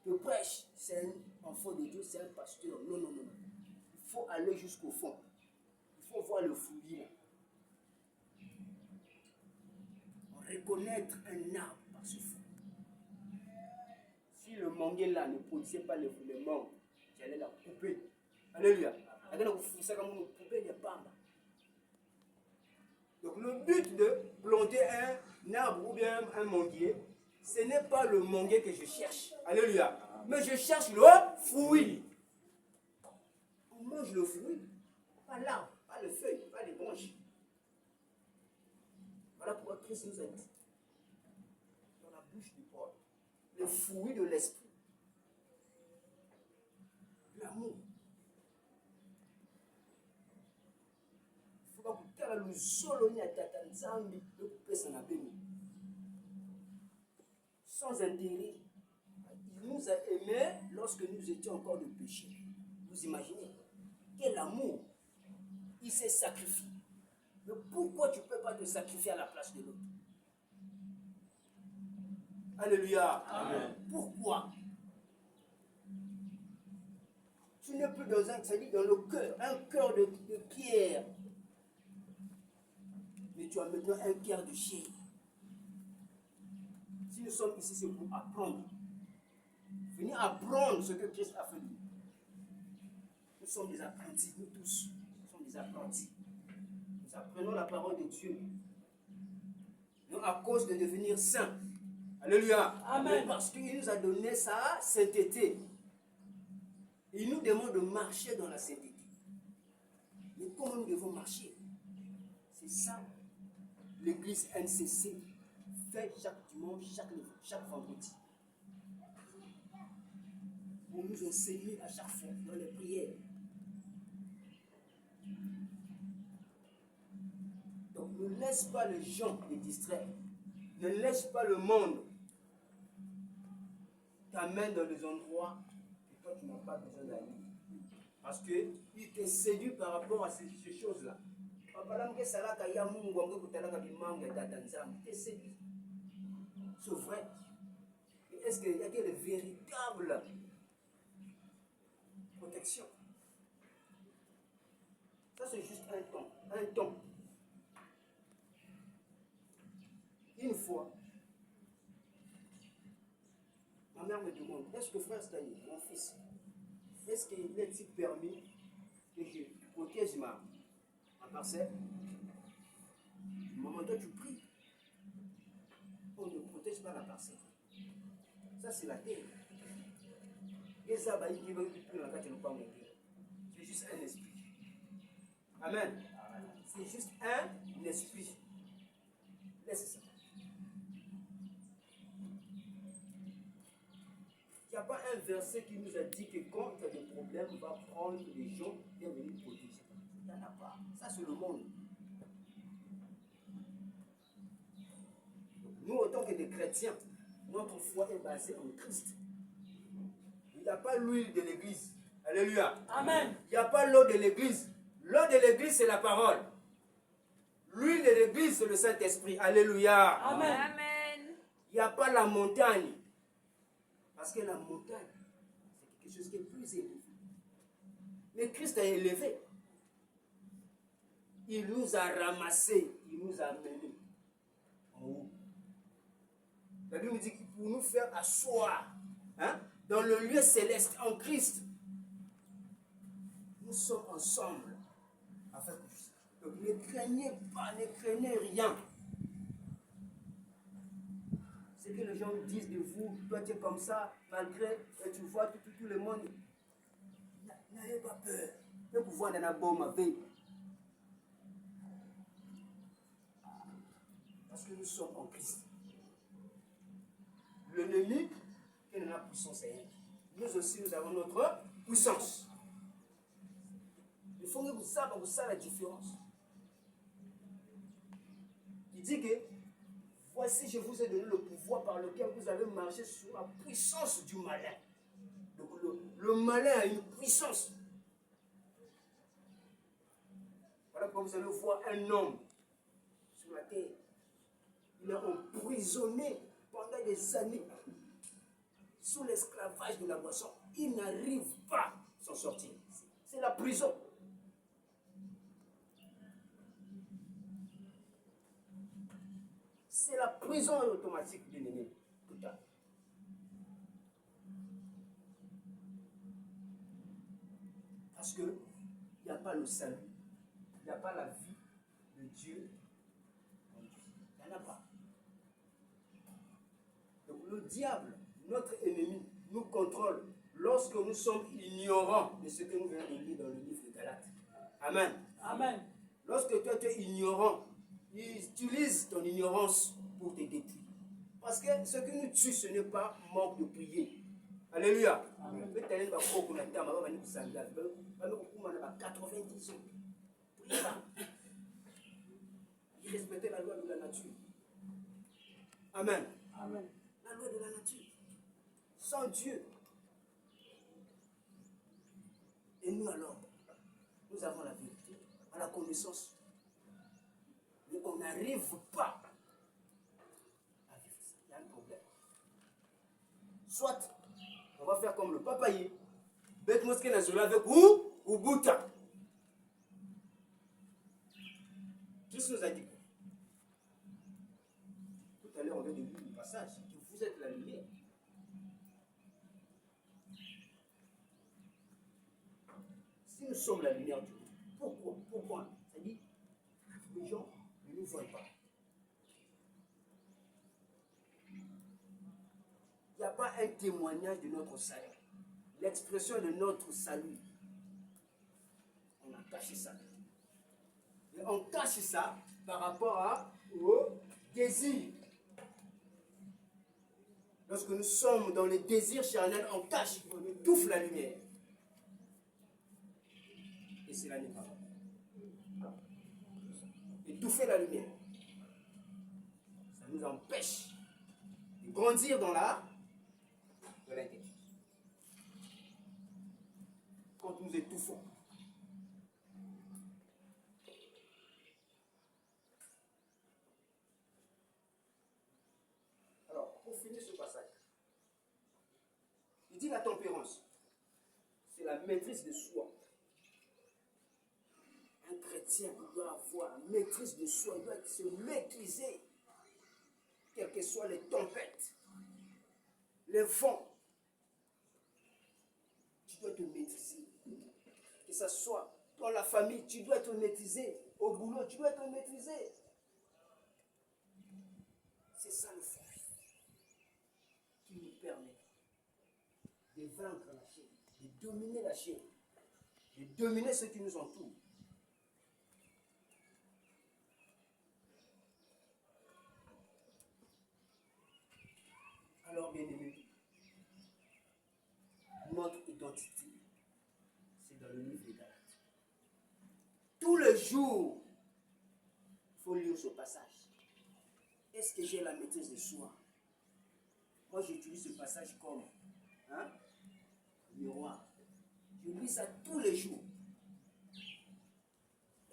te prêche, c'est un enfant de Dieu, c'est un pasteur. Non, non, non. Il faut aller jusqu'au fond. Il faut voir le fruit là. Reconnaître un arbre par ce fruit. Si le manguier là ne produisait pas les mangues, j'allais la couper. Alléluia. Donc le but de planter un arbre ou bien un manguier, ce n'est pas le manguier que je cherche. Alléluia. Mais je cherche le fruit. On mange le fruit, pas l'arbre, pas les feuilles, pas les branches. Voilà pourquoi Christ nous a dit, dans la bouche du Paul, le fruit de l'esprit. L'amour. Il faut pas que le solo ni à Tatanzambi, le coupé s'en a béni. Sans intérêt. Il nous a aimés lorsque nous étions encore de péché. Vous imaginez? Quel amour! Il s'est sacrifié. Mais pourquoi tu ne peux pas te sacrifier à la place de l'autre? Alléluia. Amen. Pourquoi? Tu n'es plus dans un, ça dit dans le cœur, un cœur de pierre. Mais tu as maintenant un cœur de chair. Si nous sommes ici, c'est pour apprendre. Venir apprendre ce que Christ a fait de nous. Nous sommes des apprentis, nous tous. Nous sommes des apprentis. Nous apprenons la parole de Dieu. Non à cause de devenir saints. Alléluia. Amen. Mais parce qu'il nous a donné sa sainteté. Il nous demande de marcher dans la sainteté. Mais comment nous devons marcher? C'est ça. L'église NCC fait chaque dimanche, chaque vendredi. Pour nous enseigner à chaque fois dans les prières. Donc ne laisse pas les gens les distraire. Ne laisse pas le monde t'amène dans des endroits que toi tu n'as pas besoin d'aller. Parce qu'il te séduit par rapport à ces choses-là. C'est vrai. Mais est-ce qu'il y a des véritables protections? Ça c'est juste un temps. Un temps. Une fois, ma mère me demande, est-ce que frère Stanley, mon fils, est-ce qu'il est permis que je protège ma parcelle? Maman, toi tu pries. On ne protège pas la parcelle. Ça c'est la terre. Et ça, c'est juste un esprit. Amen. C'est juste un esprit. Laisse ça. Il n'y a pas un verset qui nous a dit que quand tu as des problèmes, on va prendre les gens et venir protéger. Il n'y en a pas. Ça, c'est le monde. Nous, en tant que des chrétiens, notre foi est basée en Christ. Il n'y a pas l'huile de l'église. Alléluia. Amen. Il n'y a pas l'eau de l'église. L'eau de l'église, c'est la parole. L'huile de l'église, c'est le Saint-Esprit. Alléluia. Amen. Il n'y a pas la montagne. Parce que la montagne, c'est quelque chose qui est plus élevé. Mais Christ a élevé. Il nous a ramassés. Il nous a amenés en haut. La Bible nous dit que pour nous faire asseoir dans le lieu céleste en Christ, nous sommes ensemble. Donc ne craignez pas, ne craignez rien. Ce que les gens disent de vous, toi tu es comme ça, malgré tu vois tout le monde. N'ayez pas peur. Le pouvoir d'un abôme avec. Parce que nous sommes en Christ. L'ennemi, quelle est la puissance? Nous aussi, nous avons notre puissance. Il faut que vous sachiez la différence. Il dit que voici, je vous ai donné le pouvoir par lequel vous allez marcher sur la puissance du malin. Donc le malin a une puissance. Voilà pourquoi vous allez voir un homme sur la terre. Il est emprisonné pendant des années sous l'esclavage de la boisson. Il n'arrive pas à s'en sortir. C'est la prison. C'est la prison automatique, bien aimé. Parce qu'il n'y a pas le salut, il n'y a pas la vie de Dieu. Il n'y en a pas. Donc le diable, notre ennemi, nous contrôle lorsque nous sommes ignorants de ce que nous venons de lire dans le livre de Galates. Amen. Amen. Lorsque toi tu es ignorant, il utilise ton ignorance pour te détruire. Parce que ce qui nous tue, ce n'est pas manque de prier. Alléluia. Amen. 90 ans. Priez pas. Il respectait la loi de la nature. Amen. Amen. La loi de la nature. Sans Dieu. Et nous alors, nous avons la vérité, à la connaissance. Mais on n'arrive pas à vivre ça. Il y a un problème. Soit, on va faire comme le papaye. Bête mosquée nationale avec ou Bouta. Christ nous a dit. Tout à l'heure, on vient de lire le passage. Que vous êtes la lumière. Si nous sommes la lumière du monde, pourquoi c'est-à-dire, les gens ne nous voient pas. Il n'y a pas un témoignage de notre salut. L'expression de notre salut. On a caché ça. Et on cache ça par rapport au désir. Lorsque nous sommes dans les désirs charnels, on cache, on étouffe la lumière. Et cela n'est pas bon. Étouffer la lumière, ça nous empêche de grandir dans l'intelligence. Quand nous étouffons, alors, pour finir ce passage, il dit la tempérance, c'est la maîtrise de soi. Un chrétien doit avoir maîtrise de soi, il doit se maîtriser, quelles que soient les tempêtes, les vents. Tu dois te maîtriser. Que ce soit dans la famille, tu dois te maîtriser. Au boulot, tu dois te maîtriser. C'est ça le fruit qui nous permet de vaincre la chair, de dominer la chair, de dominer ceux qui nous entourent. Alors, bien aimé, notre identité, c'est dans le livre des Galates. Tous les jours, il faut lire ce passage. Est-ce que j'ai la maîtrise de soi? Moi, j'utilise ce passage comme miroir. Je lis ça tous les jours.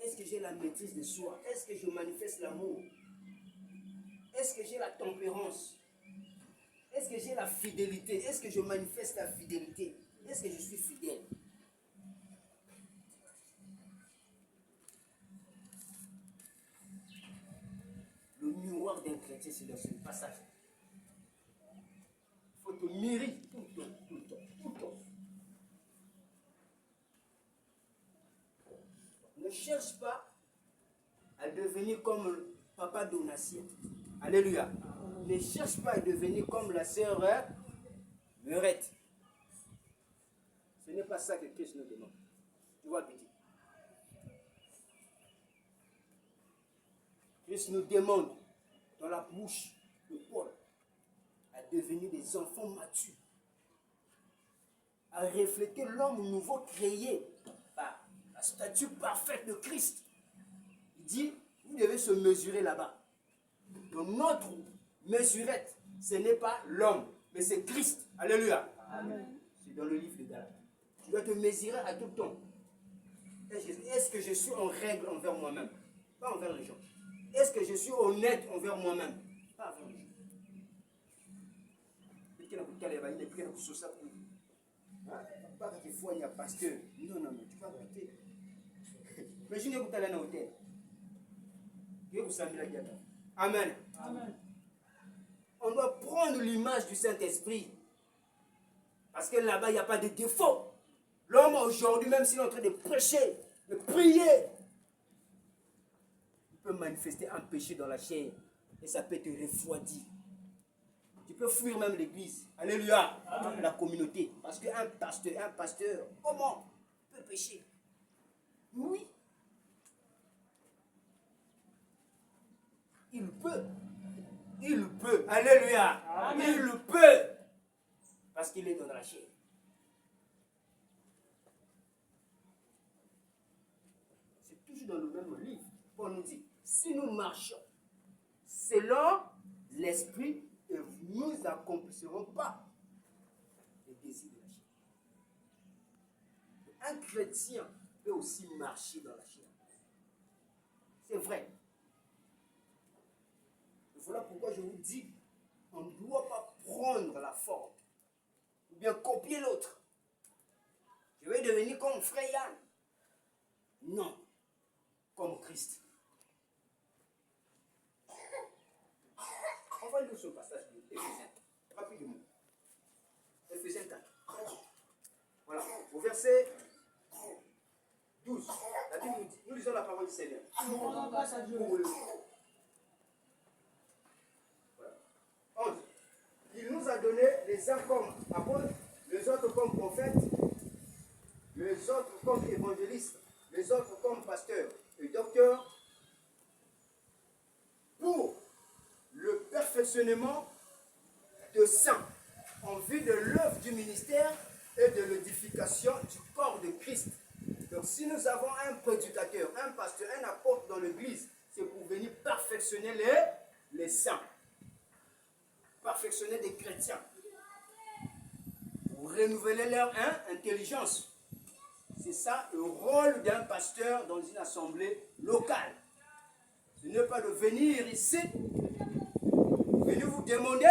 Est-ce que j'ai la maîtrise de soi? Est-ce que je manifeste l'amour? Est-ce que j'ai la tempérance? Est-ce que j'ai la fidélité? Est-ce que je manifeste la fidélité? Est-ce que je suis fidèle? Le miroir d'un chrétien, c'est dans ce passage. Il faut te mirer tout le temps, tout le temps, tout le temps. Ne cherche pas à devenir comme le papa Donatien. Alléluia. Ne cherche pas à devenir comme la sœur Meurette. Ce n'est pas ça que Christ nous demande. Tu vois, petit. Christ nous demande, dans la bouche de Paul, à devenir des enfants matures, à refléter l'homme nouveau créé par la statue parfaite de Christ. Il dit, vous devez se mesurer là-bas. Donc notre mesurette, ce n'est pas l'homme, mais c'est Christ. Alléluia. Amen. C'est dans le livre de Galates. Tu dois te mesurer à tout temps. Est-ce que je suis en règle envers moi-même? Pas envers les gens. Est-ce que je suis honnête envers moi-même? Pas envers les gens. Pas qu'il faut un pasteur. Non, non, non, tu vas goûter. Mais je n'ai pas allé à l'hôtel. Amen. Amen. On doit prendre l'image du Saint-Esprit. Parce que là-bas, il n'y a pas de défaut. L'homme aujourd'hui, même s'il est en train de prêcher, de prier, il peut manifester un péché dans la chair. Et ça peut te refroidir. Tu peux fuir même l'église. Alléluia. Amen. La communauté. Parce qu'un pasteur, comment peut pécher? Oui. Il peut. Il peut. Alléluia. Amen. Il peut. Parce qu'il est dans la chair. C'est toujours dans le même livre. On nous dit, si nous marchons selon l'esprit, nous n'accomplirons pas les désirs de la chair. Un chrétien peut aussi marcher dans la chair. C'est vrai. Voilà pourquoi je vous dis, on ne doit pas prendre la forme ou bien copier l'autre. Je vais devenir comme frère Yann. Non, comme Christ. On va lire ce passage de Éphésiens, rapidement. Éphésiens 4. Voilà, au verset 12. La Bible nous dit, nous lisons la parole du Seigneur. Pour le... Voilà. 11. Il nous a donné les uns comme apôtres, les autres comme prophètes, les autres comme évangélistes, les autres comme pasteurs et docteurs, pour le perfectionnement de saints, en vue de l'œuvre du ministère et de l'édification du corps de Christ. Donc si nous avons un prédicateur, un pasteur, un apôtre dans l'église, c'est pour venir perfectionner les saints, perfectionner des chrétiens, pour renouveler leur intelligence. C'est ça le rôle d'un pasteur dans une assemblée locale. Ce n'est pas de venir ici, venir vous demander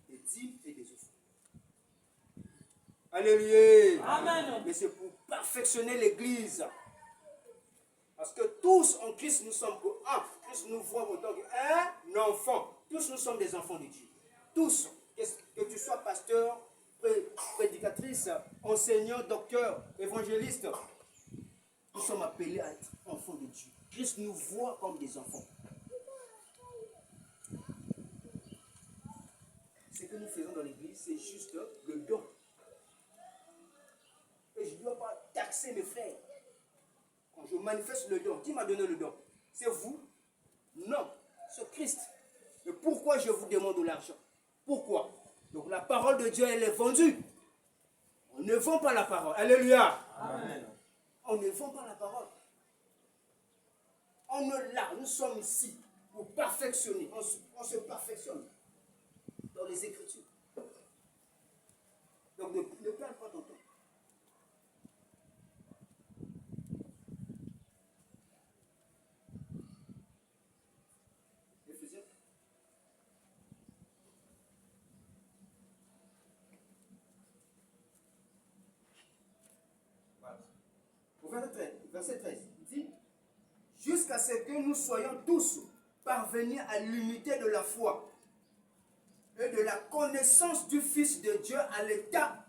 des dîmes et des offrandes. Alléluia. Amen. Mais c'est pour perfectionner l'église. Parce que tous en Christ, nous sommes un. Christ nous voit autant qu'un enfant. Tous nous sommes des enfants de Dieu. Tous. Que tu sois pasteur, prédicatrice, enseignant, docteur, évangéliste, nous sommes appelés à être enfants de Dieu. Christ nous voit comme des enfants. Ce que nous faisons dans l'église, c'est juste le don. Et je ne dois pas taxer mes frères. Quand je manifeste le don, qui m'a donné le don? C'est vous? Non, c'est Christ. Mais pourquoi je vous demande de l'argent? Pourquoi? Donc la parole de Dieu, elle est vendue. On ne vend pas la parole. Alléluia. Amen. On ne vend pas la parole. On est là, nous sommes ici pour perfectionner. On se perfectionne dans les Écritures. Donc ne perds pas ton temps. Éphésiens. Voilà. Au verset 13, il dit: jusqu'à ce que nous soyons tous parvenus à l'unité de la foi et de la connaissance du Fils de Dieu à l'état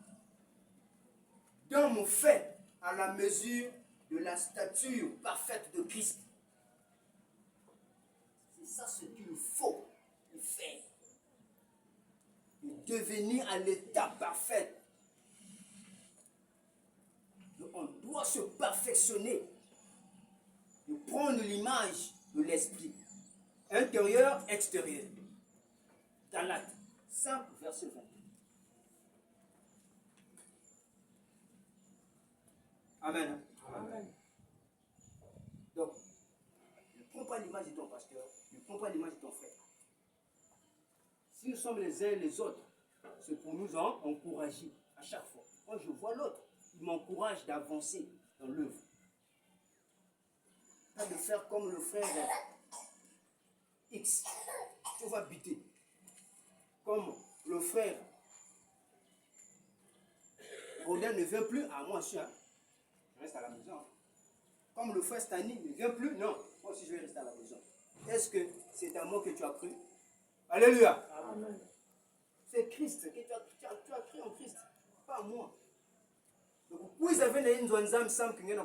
d'homme fait à la mesure de la stature parfaite de Christ. C'est ça ce qu'il faut faire. De devenir à l'état parfait. Donc on doit se perfectionner. De prendre l'image de l'esprit. Intérieur, extérieur. Galates 5, verset 20. Amen. Amen. Donc, ne prends pas l'image de ton pasteur, ne prends pas l'image de ton frère. Si nous sommes les uns et les autres, c'est pour nous encourager à chaque fois. Quand je vois l'autre, il m'encourage d'avancer dans l'œuvre. Pas de faire comme le frère X. Tu vas buter. Comme le frère Rodin ne vient plus à moi, je reste à la maison. Comme le frère Stani ne vient plus, non, moi aussi je vais rester à la maison. Est-ce que c'est à moi que tu as cru? Alléluia. Amen. C'est Christ que tu as cru en Christ, pas à moi. Donc, vous avez une zone d'âme sans que vous ayez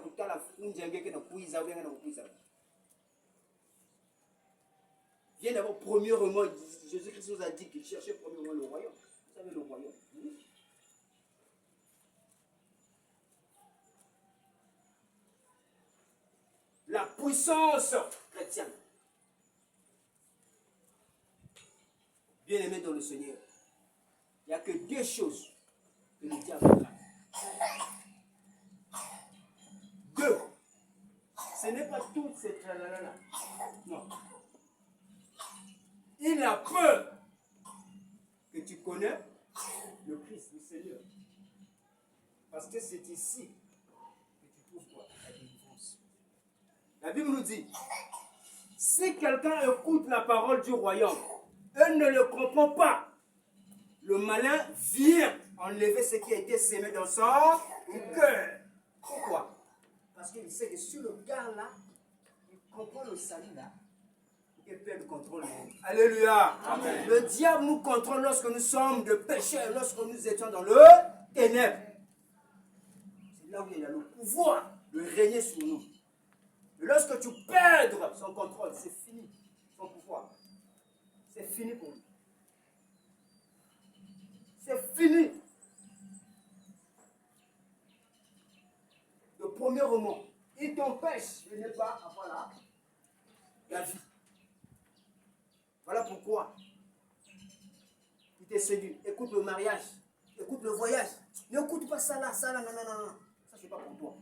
Viens d'abord, premièrement, Jésus-Christ nous a dit qu'il cherchait premièrement le royaume. Vous savez le royaume. Oui. La puissance chrétienne. Bien-aimé dans le Seigneur, il n'y a que deux choses que le diable a. Deux. Ce n'est pas tout cette tralala. Non. Il a peur que tu connais le Christ, le Seigneur. Parce que c'est ici que tu trouves quoi? La délivrance. La Bible nous dit, si quelqu'un écoute la parole du royaume, elle ne le comprend pas, le malin vient enlever ce qui a été semé dans son cœur. Pourquoi? Parce qu'il sait que sur le gars là, il comprend le salut là, il perd le contrôle. Alléluia. Amen. Le diable nous contrôle lorsque nous sommes de pécheurs, lorsque nous étions dans le ténèbre. C'est là où il a le pouvoir de régner sur nous. Et lorsque tu perds son contrôle, c'est fini. Son pouvoir. C'est fini pour lui. C'est fini. Le premier roman, il t'empêche de ne pas avoir la vie. Voilà pourquoi il te séduit. Écoute le mariage, écoute le voyage. N'écoute pas ça là, non. Ça, c'est pas pour toi.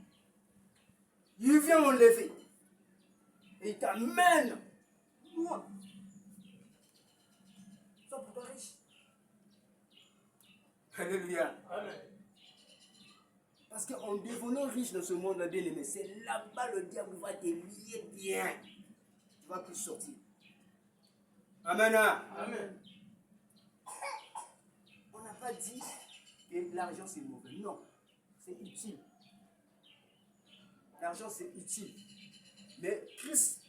Il vient enlever. Et il t'amène loin. Ça pour toi riche. Alléluia. Amen. Parce qu'en devenant riche dans ce monde-là, bien aimé, c'est là-bas le diable va te lier bien. Tu ne vas plus sortir. Amen. Amen. On n'a pas dit que l'argent c'est mauvais. Non, c'est utile. L'argent c'est utile. Mais Christ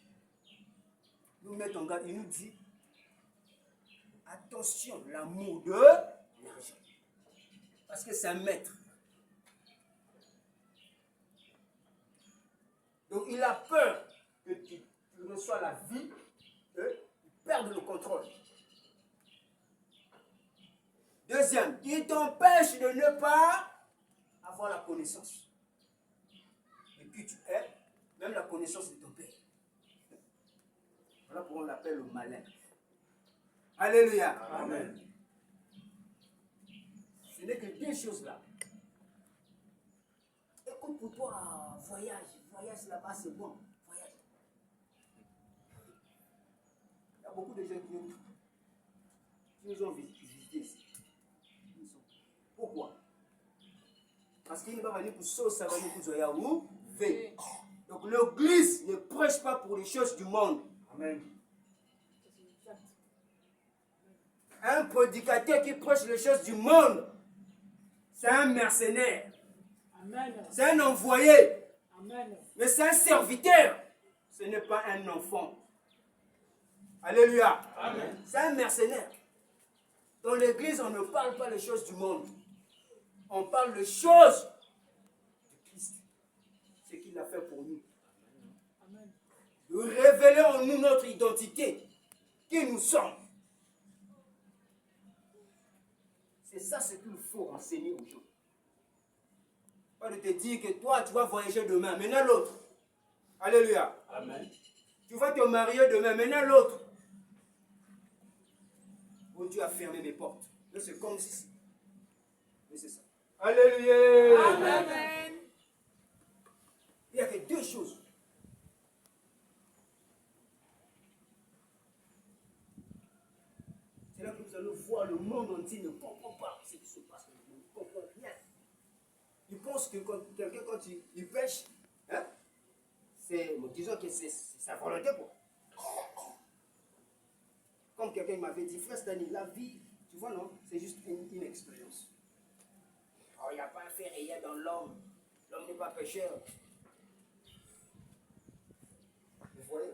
nous met en garde. Il nous dit attention, l'amour de l'argent. Parce que c'est un maître. Donc il a peur que tu reçois la vie et tu perdes le contrôle. Deuxième, il t'empêche de ne pas avoir la connaissance. Et puis tu es, même la connaissance de ton Père. Voilà pourquoi on l'appelle le malin. Alléluia. Amen. Ce n'est que deux choses là. Écoute pour toi, voyage là-bas, c'est bon. Voyage. Il y a beaucoup de gens qui nous ont visité ici. Pourquoi? Parce qu'il ne va pas venir pour ça, ça va venir pour Zoya ou V. Donc l'église ne prêche pas pour les choses du monde. Amen. Un prédicateur qui prêche les choses du monde, c'est un mercenaire. Amen. C'est un envoyé. Amen. Mais c'est un serviteur. Ce n'est pas un enfant. Alléluia. Amen. C'est un mercenaire. Dans l'église, on ne parle pas les choses du monde. On parle des choses de Christ. Ce qu'il a fait pour nous. Amen. De révéler en nous notre identité. Qui nous sommes. C'est ça ce qu'il faut enseigner aux gens. Pas de te dire que toi, tu vas voyager demain. Maintenant l'autre. Alléluia. Amen. Tu vas te marier demain. Maintenant l'autre. Bon, Dieu a fermé mes portes. Mais c'est comme si. Mais c'est ça. Alléluia. Amen. Il n'y a que deux choses. C'est là que vous allez voir le monde entier ne comprend pas ce qui se passe. Il ne comprend rien. Il pense que quelqu'un, quand il pêche, hein, c'est, disons que c'est sa volonté, quoi. Comme quelqu'un m'avait dit, frère Stanley, la vie, tu vois, non, c'est juste une expérience. Oh, il n'y a pas un fait réel dans l'homme. L'homme n'est pas pécheur. Vous voyez?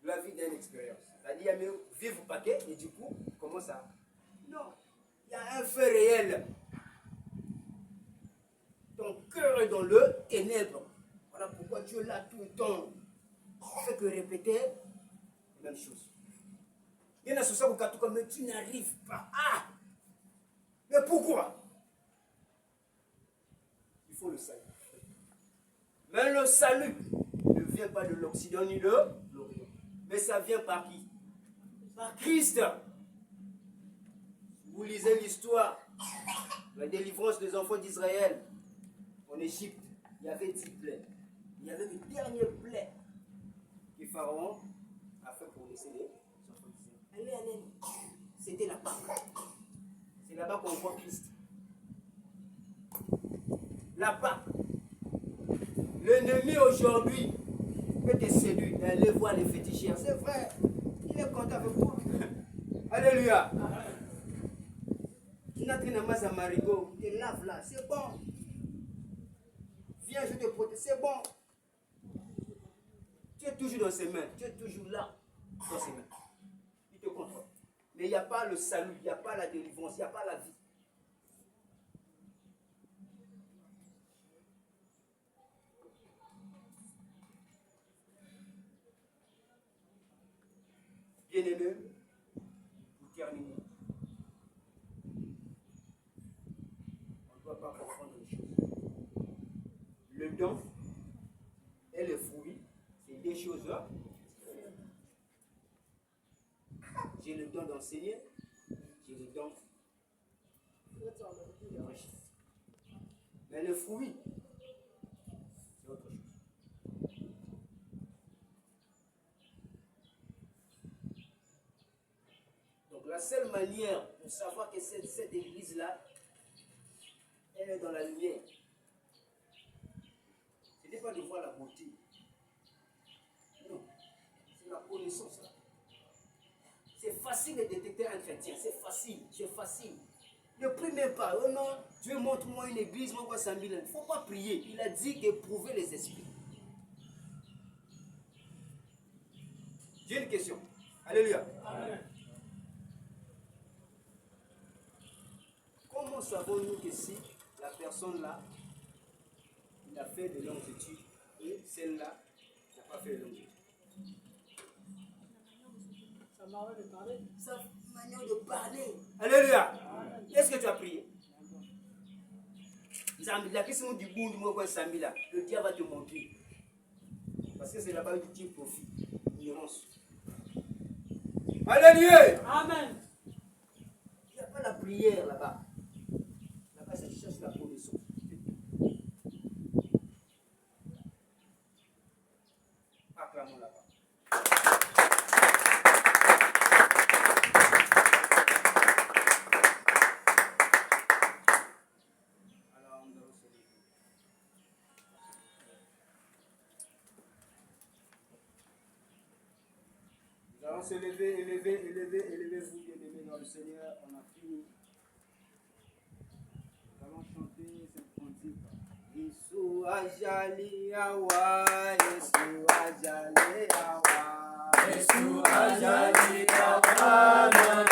La vie d'une expérience. C'est-à-dire, mais vivre au paquet, et du coup, comment ça? Non, il y a un fait réel. Ton cœur est dans le ténèbre. Voilà pourquoi Dieu est là tout le temps. Il fait que répéter la même chose. Il y en a ce soir où mais tu n'arrives pas. Ah! Mais pourquoi? Il faut le salut. Mais le salut ne vient pas de l'Occident ni de l'Orient. Mais ça vient par qui? Par Christ. Vous lisez l'histoire, la délivrance des enfants d'Israël en Égypte. Il y avait 10 plaies. Il y avait le dernier plaie que Pharaon a fait pour laisser les enfants d'Israël. Allez. C'était la Pâque. C'est là-bas qu'on voit Christ. La Pâque. L'ennemi aujourd'hui peut te séduire d'aller voir les féticheurs. C'est vrai. Il est content avec toi. Alléluia. te lave là, c'est bon. Viens, je te protège, c'est bon. Tu es toujours dans ses mains, tu es toujours là, dans ses mains. Il te contrôle. Mais il n'y a pas le salut, il n'y a pas la délivrance, il n'y a pas la vie. Bien-aimé, pour terminer, on ne doit pas confondre les choses. Le don et le fruit, c'est des choses là. J'ai le don d'enseigner, j'ai le don de richesse. Mais le fruit, c'est autre chose. Donc la seule manière de savoir que cette église-là, elle est dans la lumière, ce n'est pas de voir la beauté. Non, c'est la connaissance là. C'est facile de détecter un chrétien, c'est facile. Ne prie même pas. Oh non, Dieu montre-moi une église, moi 100 000. Il ne faut pas prier. Il a dit d'éprouver les esprits. J'ai une question. Alléluia. Amen. Comment savons-nous que si la personne là, il a fait de longues études et celle-là n'a pas fait de longues études? Sa manière de parler. Alléluia. Est-ce que tu as prié? Le diable va te montrer. Parce que c'est là-bas où tu tires profit. Ignorance. Alléluia. Amen. Il n'y a pas la prière là-bas. Là-bas, ça cherche la connaissance. Acclamons là-bas. Nous allons se lever, élevez-vous, bien-aimés dans le Seigneur. On a fini. Nous allons chanter cette cantique. Yesu ajali awa, Yesu ajali awa, Yesu ajali awa.